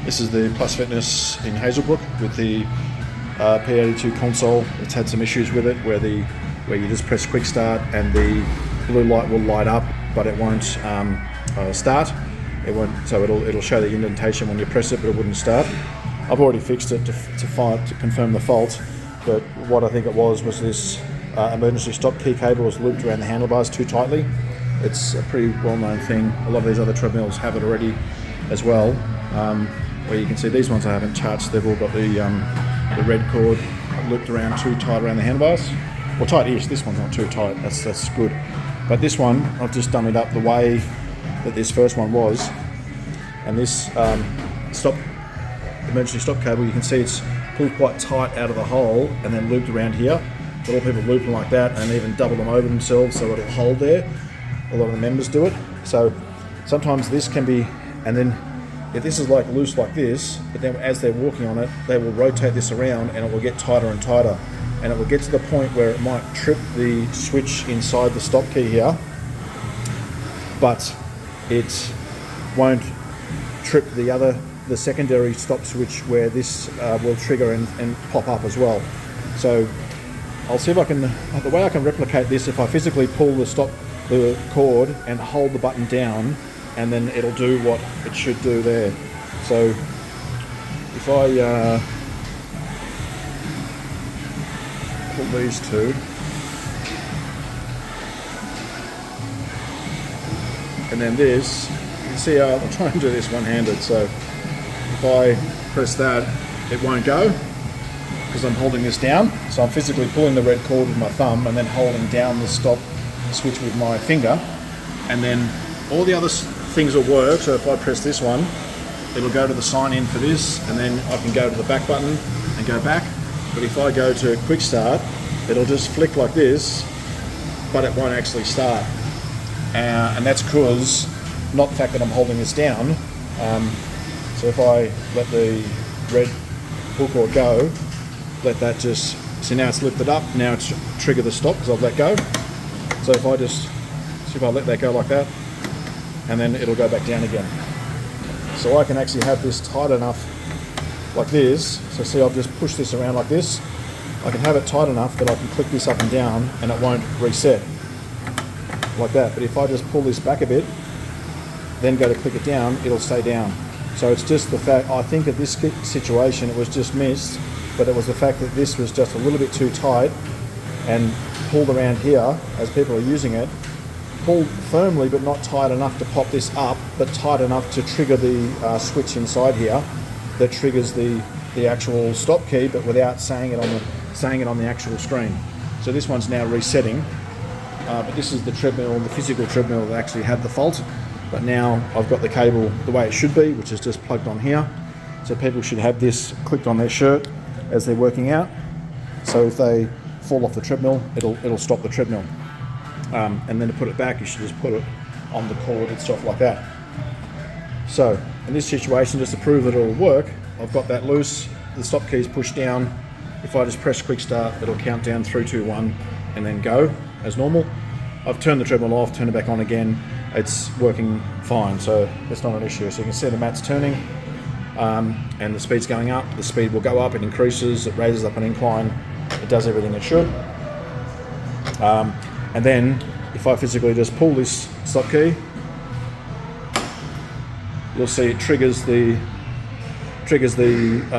This is the Plus Fitness in Hazelbrook with the P82 console. It's had some issues with it where you just press quick start and the blue light will light up, but it won't start. So it'll show the indentation when you press it, but it wouldn't start. I've already fixed it to confirm the fault, but what I think it was this emergency stop key cable was looped around the handlebars too tightly. It's a pretty well-known thing. A lot of these other treadmills have it already as well. Where you can see these ones I haven't charged, they've all got the red cord looped around too tight around the handlebars. Well, tight-ish, this one's not too tight, that's good. But this one, I've just dummied up the way that this first one was. And this emergency stop cable, you can see it's pulled quite tight out of the hole and then looped around here. A lot of people loop them like that and even double them over themselves so it'll hold there. A lot of the members do it. So sometimes this can be, and then if this is like loose like this, but then as they're walking on it, they will rotate this around and it will get tighter and tighter. And it will get to the point where it might trip the switch inside the stop key here, but it won't trip the secondary stop switch where this will trigger and pop up as well. So I'll see if I can, the way I can replicate this, if I physically pull the cord and hold the button down, and then it'll do what it should do there. So if I pull these two, and then this, you can see I'll try and do this one-handed. So if I press that, it won't go because I'm holding this down. So I'm physically pulling the red cord with my thumb and then holding down the stop switch with my finger, and then all the other things will work. So if I press this one, it'll go to the sign in for this, and then I can go to the back button and go back. But if I go to quick start, it'll just flick like this, but it won't actually start. And that's because, not the fact that I'm holding this down. So if I let the red pull cord go, let that just, see now it's lifted up, now it's trigger the stop because I've let go. So if I just, see if I let that go like that, and then it'll go back down again. So I can actually have this tight enough like this. So see, I'll just push this around like this. I can have it tight enough that I can click this up and down and it won't reset like that. But if I just pull this back a bit, then go to click it down, it'll stay down. So it's just the fact, I think of this situation, it was just missed, but it was the fact that this was just a little bit too tight and pulled around here as people are using it, pulled firmly but not tight enough to pop this up, but tight enough to trigger the switch inside here that triggers the actual stop key, but without saying it on the actual screen. So this one's now resetting, but this is the treadmill, the physical treadmill that actually had the fault. But now I've got the cable the way it should be, which is just plugged on here. So people should have this clicked on their shirt as they're working out. So if they fall off the treadmill, it'll stop the treadmill. And then to put it back, you should just put it on the cord and stuff like that. So in this situation, just to prove that it'll work, I've got that loose, the stop key's pushed down. If I just press quick start, it'll count down 3, 2, 1, and then go as normal. I've turned the treadmill off, turned it back on again. It's working fine, so it's not an issue. So you can see the mat's turning, and the speed's going up. The speed will go up, it increases, it raises up an incline, it does everything it should. And then if I physically just pull this stop key, you'll see it triggers the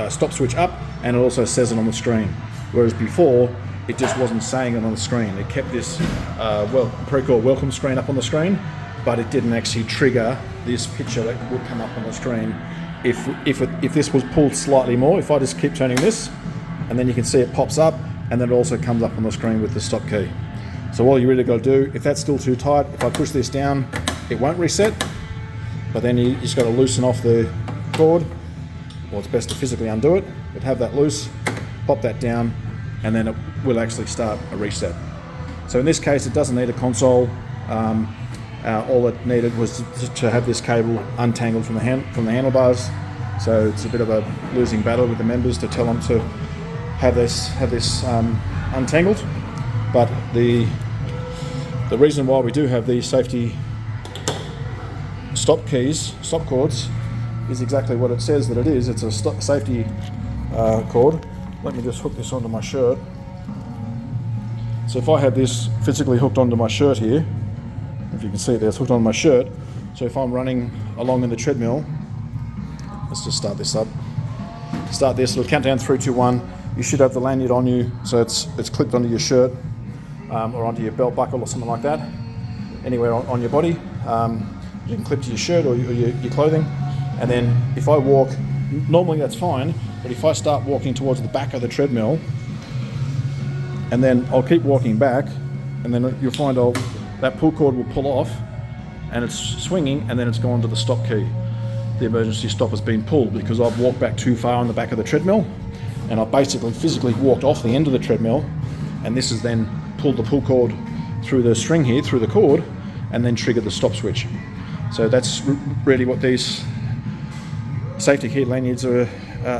stop switch up, and it also says it on the screen. Whereas before, it just wasn't saying it on the screen. It kept this Precor welcome screen up on the screen, but it didn't actually trigger this picture that would come up on the screen. If this was pulled slightly more, if I just keep turning this, and then you can see it pops up, and then it also comes up on the screen with the stop key. So all you really got to do, if that's still too tight, if I push this down, it won't reset, but then you just got to loosen off the cord, or it's best to physically undo it, but have that loose, pop that down, and then it will actually start a reset. So in this case, it doesn't need a console. All it needed was to have this cable untangled from the handlebars. So it's a bit of a losing battle with the members to tell them to have this untangled. But the reason why we do have these safety stop cords is exactly what it says that it is. It's a safety cord. Let me just hook this onto my shirt. So if I had this physically hooked onto my shirt here, if you can see it there, it's hooked onto my shirt. So if I'm running along in the treadmill, let's just start this up. Start this, it'll count down 3, 2, 1. You should have the lanyard on you, so it's clipped onto your shirt or onto your belt buckle or something like that. Anywhere on your body. You can clip to your shirt or your clothing. And then if I walk, normally that's fine, but if I start walking towards the back of the treadmill, and then I'll keep walking back, and then you'll find that pull cord will pull off, and it's swinging, and then it's gone to the stop key. The emergency stop has been pulled because I've walked back too far on the back of the treadmill, and I've basically physically walked off the end of the treadmill, and this has then pulled the pull cord through the string here, through the cord, and then triggered the stop switch. So that's really what these safety key lanyards are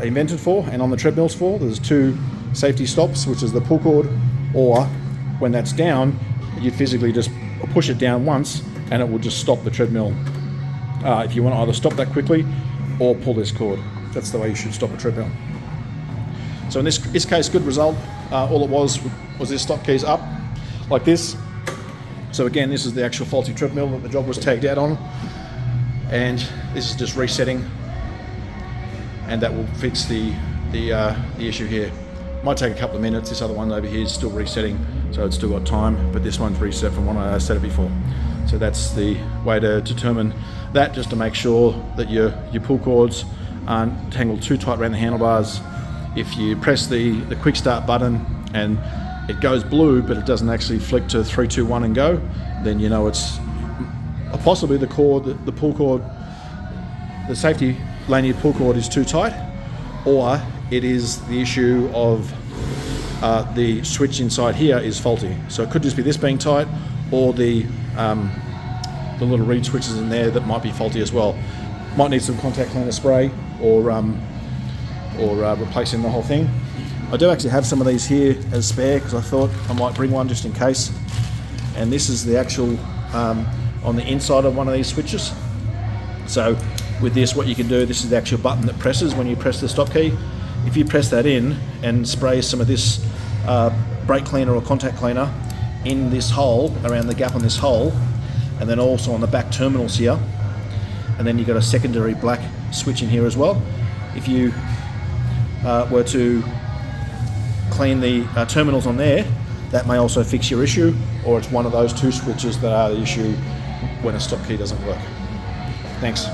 invented for, and on the treadmills for. There's 2 safety stops, which is the pull cord, or when that's down, you physically just push it down once and it will just stop the treadmill. If you want to either stop that quickly or pull this cord. That's the way you should stop a treadmill. So in this case, good result. All it was this stop keys up like this. So again, this is the actual faulty treadmill that the job was tagged out on, and this is just resetting, and that will fix the issue here. Might take a couple of minutes. This other one over here is still resetting, so it's still got time, but this one's reset from when I set it before. So that's the way to determine that, just to make sure that your pull cords aren't tangled too tight around the handlebars. If you press the quick start button and it goes blue but it doesn't actually flick to 3, 2, 1 and go, then you know it's possibly the pull cord, the safety lanyard pull cord is too tight, or it is the issue of the switch inside here is faulty. So it could just be this being tight, or the little reed switches in there that might be faulty as well. Might need some contact cleaner spray or replacing the whole thing. I do actually have some of these here as spare because I thought I might bring one just in case. And this is the actual on the inside of one of these switches. So with this, what you can do, this is the actual button that presses when you press the stop key. If you press that in and spray some of this brake cleaner or contact cleaner in this hole, around the gap on this hole, and then also on the back terminals here, and then you've got a secondary black switch in here as well. If you were to clean the terminals on there, that may also fix your issue, or it's one of those 2 switches that are the issue when a stop key doesn't work. Thanks.